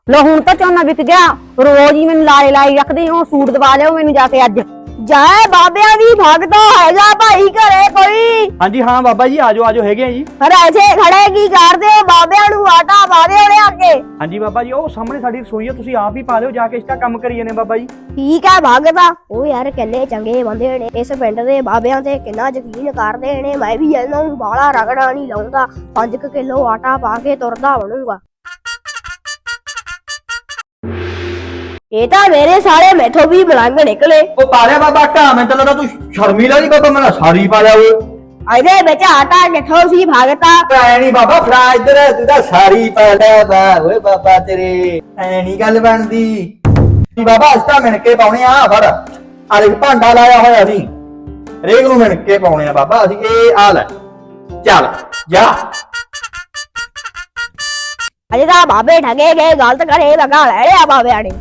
लो हुण तो झोना विक गया, रोज ही मैनूं लारे लाई रखदी हो। सूट दवा लिओ मैनूं जाके अज। जाए बाबिया दी भगता हैगा भाई घरे कोई? हाँ जी हाँ बाबा जी आजो आजो है जी। अरे ऐसे खड़े की करदे हो? बाबिया नूं आटा पा दे ओरे आके। हाँ जी बाबा जी, ओ सामने साडी रसोई है, तुसी आप ही पा लिओ जाके, इसका काम करिए ने बाबा जी। ठीक है भगता। ओ यार किन्ने चंगे बंदे ने इस पिंड दे बाबियां ते, किन्ना यकीन करदे ने। मैं भी इन्हां नूं बाला रगड़ा नहीं लाऊंगा, 5 किलो आटा पा के तुरदा बनूंगा। ये तो मेरे सारे मेथों भी मलंग निकले। ओ पा लिया बाबा आटा? मैं तो लगा तू शर्मिला नहीं बाबा, मैंने सारी पा लिया वो। अरे बेचा आटा किथों सी भागता? ऐ नहीं बाबा फड़ा इधर, तू तो सारी पा लिया बा। ओए बाबा तेरे ऐ नहीं गल बनदी बाबा। अस तां मिणके पाउणे आ फड़ आ देख भांडा लाया होया सी, हरेक नूं मिणके पाउणे आ बाबा असीं। ए आ ले चल जा। अजे ता बाबे ठगे गए, गलत करे लगा ले बाबे आने।